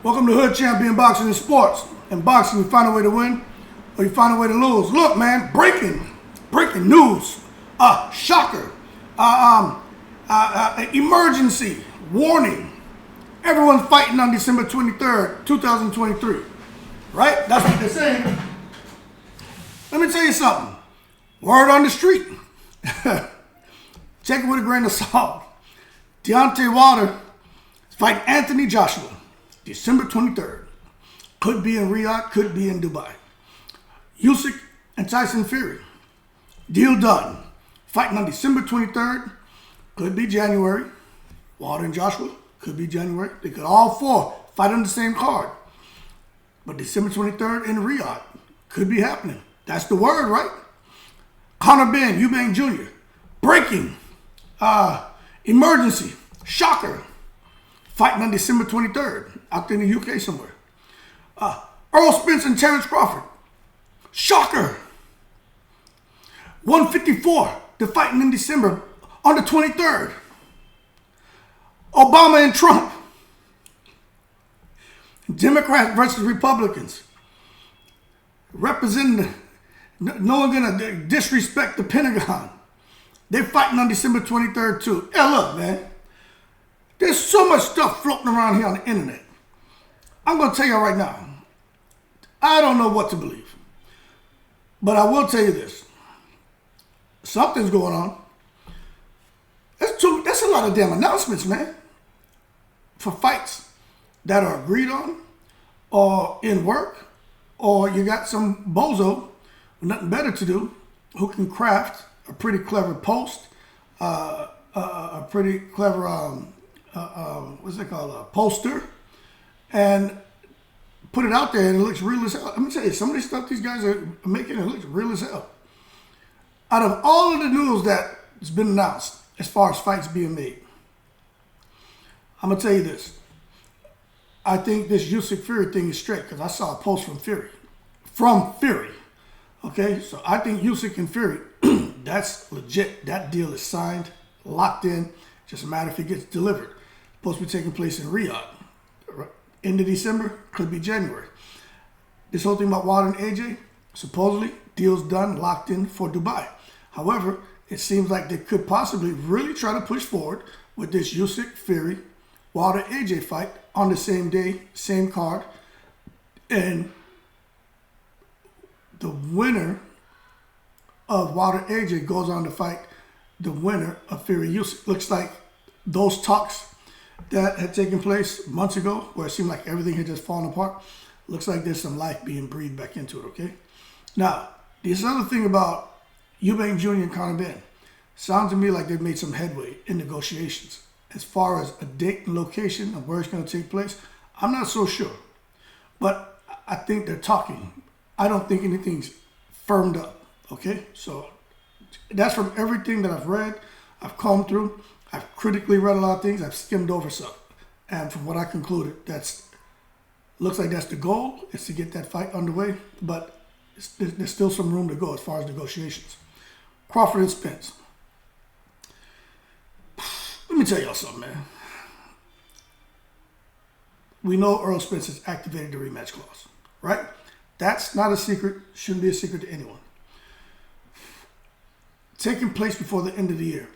Welcome to Hood Champion Boxing and Sports. In boxing, you find a way to win or you find a way to lose. Look, man, breaking news, shocker, emergency, warning. Everyone's fighting on December 23rd, 2023. Right? That's what they're saying. Let me tell you something. Word on the street. Take it with a grain of salt. Deontay Wilder is fighting Anthony Joshua, December 23rd. Could be in Riyadh, could be in Dubai. Usyk and Tyson Fury, deal done. Fighting on December 23rd, could be January. Wilder and Joshua, could be January. They could all four fight on the same card. But December 23rd in Riyadh, could be happening. That's the word, right? Benn, Eubank Jr., breaking, emergency, shocker, fighting on December 23rd, out there in the UK somewhere. Earl Spence and Terrence Crawford, shocker. 154, they're fighting in December on the 23rd. Obama and Trump, Democrats versus Republicans, representing no one gonna disrespect the Pentagon. They're fighting on December 23rd too. Hey, look, man. There's so much stuff floating around here on the internet. I'm gonna tell you right now. I don't know what to believe. But I will tell you this. Something's going on. That's a lot of damn announcements, man. For fights that are agreed on or in work, or you got some bozo with nothing better to do who can craft a pretty clever post, a pretty clever, what's it called, a poster, and put it out there and it looks real as hell. Let me tell you, some of the stuff these guys are making, it looks real as hell. Out of all of the news that's been announced as far as fights being made, I'm going to tell you this. I think this Usyk Fury thing is straight because I saw a post from Fury. Okay, so I think Usyk and Fury, that's legit. That deal is signed, locked in. Just a matter if it gets delivered. Supposed to be taking place in Riyadh. End of December, could be January. This whole thing about Wilder and AJ, supposedly, deal's done, locked in for Dubai. However, it seems like they could possibly really try to push forward with this Usyk Fury Wilder AJ fight on the same day, same card, and the winner of Wilder AJ goes on to fight the winner of Fury Usyk. Looks like those talks that had taken place months ago, where it seemed like everything had just fallen apart, looks like there's some life being breathed back into it, okay? Now, this other thing about Eubank Jr. and Benn, sounds to me like they've made some headway in negotiations. As far as a date and location of where it's going to take place, I'm not so sure. But I think they're talking. I don't think anything's firmed up, okay? So that's from everything that I've read, I've combed through. I've critically read a lot of things. I've skimmed over stuff. And from what I concluded, looks like that's the goal, is to get that fight underway. But there's still some room to go as far as negotiations. Crawford and Spence. Let me tell y'all something, man. We know Earl Spence has activated the rematch clause, right? That's not a secret. Shouldn't be a secret to anyone. Taking place before the end of the year.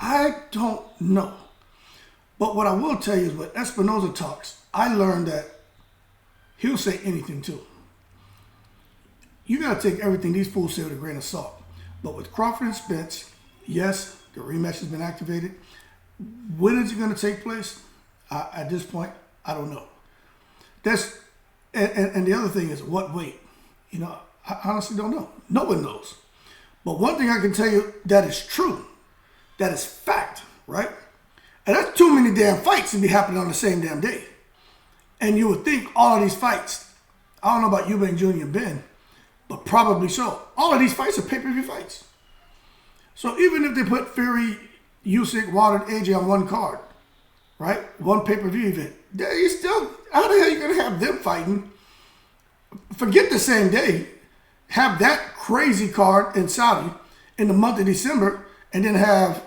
I don't know. But what I will tell you is with Espinoza talks, I learned that he'll say anything too. You got to take everything these fools say with a grain of salt. But with Crawford and Spence, yes, the rematch has been activated. When is it going to take place? At this point, I don't know. And the other thing is, what weight? I honestly don't know. No one knows. But one thing I can tell you that is true, that is fact, right? And that's too many damn fights to be happening on the same damn day. And you would think all of these fights, I don't know about Eubank Jr. and Benn, but probably so. All of these fights are pay-per-view fights. So even if they put Fury, Usyk, Wilder, and AJ on one card, right? One pay-per-view event, you still, how the hell are you going to have them fighting? Forget the same day. Have that crazy card in Saudi in the month of December, and then have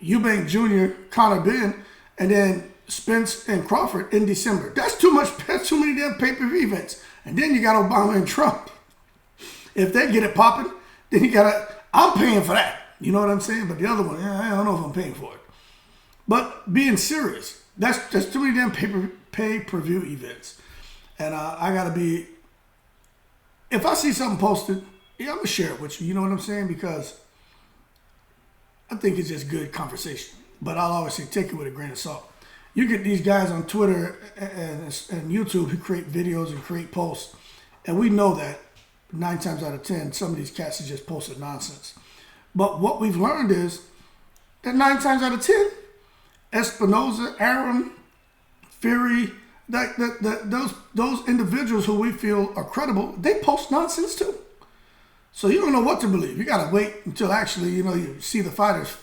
Eubank Jr., Benn, and then Spence and Crawford in December. That's too much. That's too many damn pay-per-view events. And then you got Obama and Trump. If they get it popping, then you gotta. I'm paying for that. You know what I'm saying? But the other one, I don't know if I'm paying for it. But being serious, that's too many damn pay-per-view events. And I gotta be. If I see something posted, I'm gonna share it with you. You know what I'm saying? Because I think it's just good conversation. But I'll always say, take it with a grain of salt. You get these guys on Twitter and YouTube who create videos and create posts, and we know that 9 times out of 10, some of these cats are just posted nonsense. But what we've learned is that 9 times out of 10, Espinoza, Arum, Fury, those individuals who we feel are credible, they post nonsense too. So you don't know what to believe. You gotta wait until actually, you see the fighters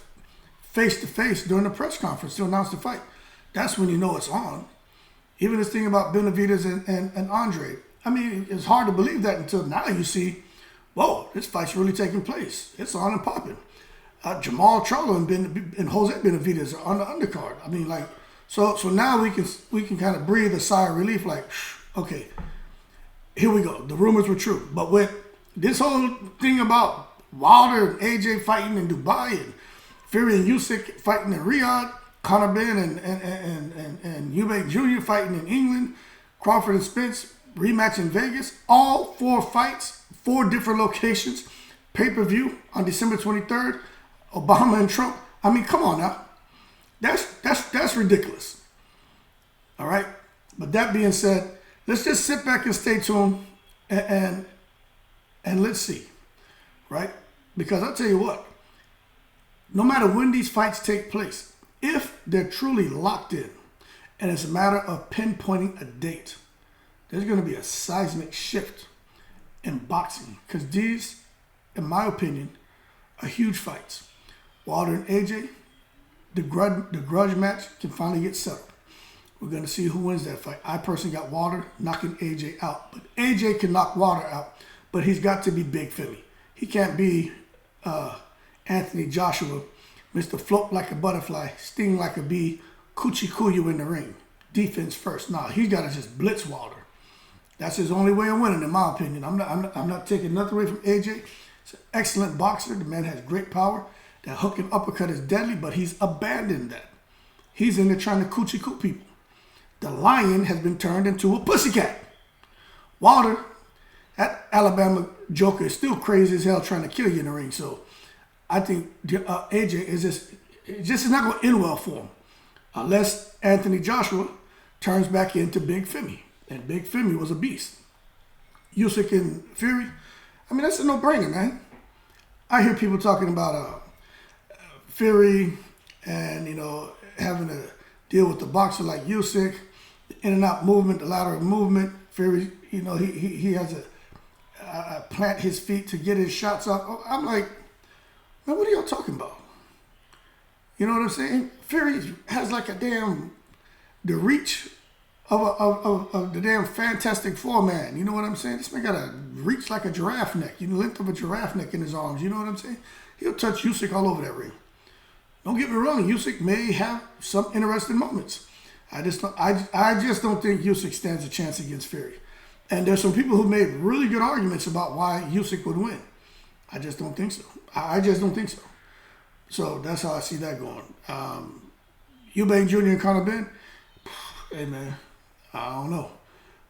face to face during the press conference to announce the fight. That's when you know it's on. Even this thing about Benavidez and Andre. I mean, it's hard to believe that until now you see, whoa, this fight's really taking place. It's on and popping. Jamal Charlo and Jose Benavidez are on the undercard. I mean, like, so now we can kind of breathe a sigh of relief, like, okay, here we go. The rumors were true. But with this whole thing about Wilder and AJ fighting in Dubai and Fury and Usyk fighting in Riyadh, Conor Benn and Eubank Jr. fighting in England, Crawford and Spence rematch in Vegas, all 4 fights, 4 different locations, pay-per-view on December 23rd, Obama and Trump. I mean, come on now. That's ridiculous. All right? But that being said, let's just sit back and stay tuned and let's see. Right? Because I'll tell you what, no matter when these fights take place, if they're truly locked in and it's a matter of pinpointing a date, there's going to be a seismic shift in boxing because these, in my opinion, are huge fights. Wilder and AJ, the grudge match can finally get settled. We're going to see who wins that fight. I personally got Wilder knocking AJ out, but AJ can knock Wilder out, but he's got to be big Philly. He can't be Anthony Joshua, Mr. Float like a butterfly, sting like a bee, coochie coo you in the ring. Defense first. Nah, he's got to just blitz Wilder. That's his only way of winning, in my opinion. I'm not taking nothing away from AJ. He's an excellent boxer. The man has great power. That hook and uppercut is deadly, but he's abandoned that. He's in there trying to coochie coo people. The lion has been turned into a pussycat. Wilder, that Alabama joker, is still crazy as hell trying to kill you in the ring. So I think AJ is just not going to end well for him unless Anthony Joshua turns back into Big Femi. And Big Femi was a beast. Usyk and Fury, I mean, that's a no-brainer, man. I hear people talking about Fury and, having to deal with the boxer like Usyk, the in and out movement, the lateral movement. Fury, he has to plant his feet to get his shots off. I'm like, man, what are y'all talking about? You know what I'm saying? Fury has like the reach of the damn Fantastic Four man. You know what I'm saying? This man got a reach like a giraffe neck. The length of a giraffe neck in his arms. You know what I'm saying? He'll touch Usyk all over that ring. Don't get me wrong. Usyk may have some interesting moments. I just don't think Usyk stands a chance against Fury. And there's some people who made really good arguments about why Usyk would win. I just don't think so. I just don't think so. So that's how I see that going. Eubank Jr. and Conor Benn, hey man, I don't know.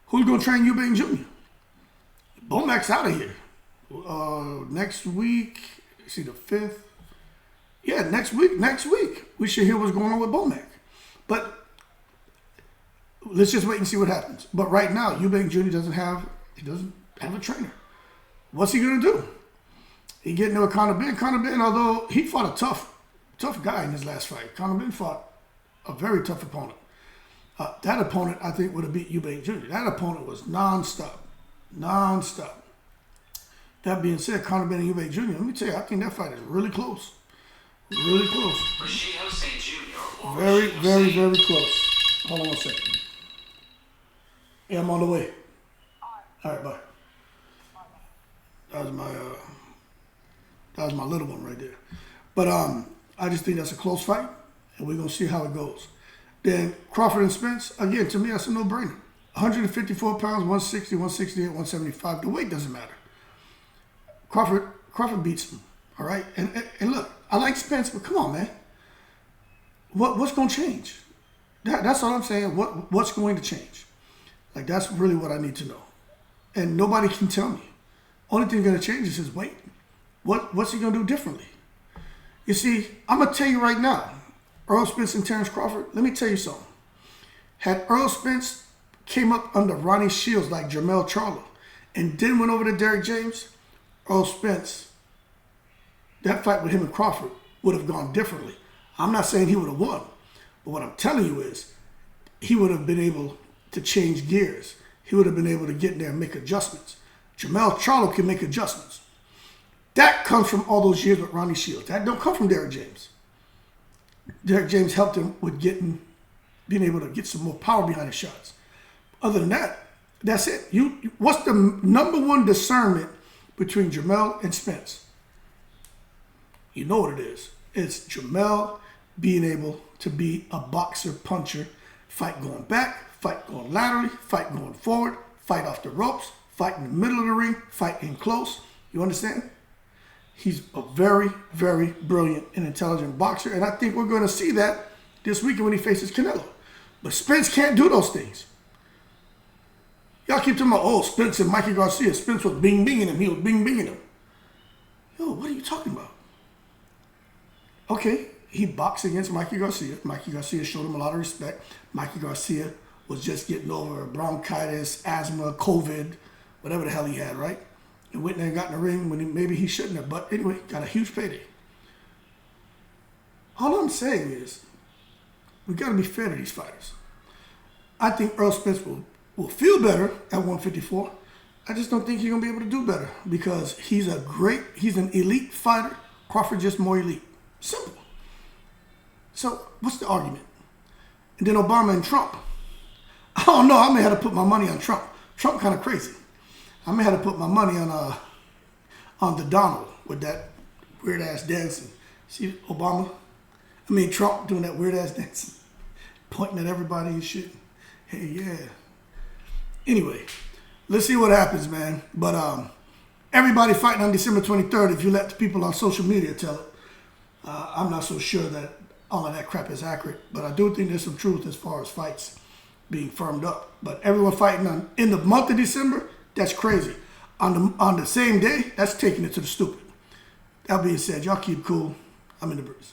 Who's going to train Eubank Jr.? Bomac's out of here. Next week, see the 5th. Yeah, next week, we should hear what's going on with Bomac. But let's just wait and see what happens. But right now, Eubank Jr. doesn't have a trainer. What's he going to do? He getting into a Conor Benn. Conor Benn, although he fought a tough guy in his last fight. Conor Benn fought a very tough opponent. That opponent, I think, would have beat Eubank Jr. That opponent was non-stop. That being said, Conor Benn and Eubank Jr., let me tell you, I think that fight is really close. Really close. Very, very, very close. Hold on one second. Yeah, I'm on the way. All right, bye. That was my little one right there. But I just think that's a close fight, and we're going to see how it goes. Then Crawford and Spence, again, to me, that's a no-brainer. 154 pounds, 160, 168, 175. The weight doesn't matter. Crawford beats him, all right? And look, I like Spence, but come on, man. What's going to change? That's all I'm saying. What's going to change? Like, that's really what I need to know. And nobody can tell me. Only thing going to change is his weight. What's he going to do differently? You see, I'm going to tell you right now, Earl Spence and Terrence Crawford, let me tell you something. Had Earl Spence came up under Ronnie Shields like Jermell Charlo and then went over to Derrick James, Earl Spence, that fight with him and Crawford would have gone differently. I'm not saying he would have won, but what I'm telling you is he would have been able to change gears. He would have been able to get in there and make adjustments. Jermell Charlo can make adjustments. That comes from all those years with Ronnie Shields. That don't come from Derrick James. Derrick James helped him with being able to get some more power behind his shots. Other than that, that's it. What's the number one discernment between Jermell and Spence? You know what it is. It's Jermell being able to be a boxer puncher, fight going back, fight going laterally, fight going forward, fight off the ropes, fight in the middle of the ring, fight in close. You understand? He's a very, very brilliant and intelligent boxer, and I think we're going to see that this weekend when he faces Canelo. But Spence can't do those things. Y'all keep talking about, oh, Spence and Mikey Garcia. Spence was bing-binging him. He was bing-binging him. Yo, what are you talking about? Okay, he boxed against Mikey Garcia. Mikey Garcia showed him a lot of respect. Mikey Garcia was just getting over bronchitis, asthma, COVID, whatever the hell he had, right? And went there and got in the ring when maybe he shouldn't have. But anyway, got a huge payday. All I'm saying is, we got to be fair to these fighters. I think Earl Spence will feel better at 154. I just don't think he's going to be able to do better because he's an elite fighter. Crawford just more elite. Simple. So what's the argument? And then Obama and Trump. I don't know. I may have to put my money on Trump. Trump kind of crazy. I may have to put my money on the Donald with that weird ass dancing. See Trump doing that weird ass dancing, pointing at everybody and shit. Hey, yeah. Anyway, let's see what happens, man. But everybody fighting on December 23rd. If you let the people on social media tell it, I'm not so sure that all of that crap is accurate. But I do think there's some truth as far as fights being firmed up. But everyone fighting in the month of December. That's crazy. On the same day, that's taking it to the stupid. That being said, y'all keep cool. I'm in the breeze.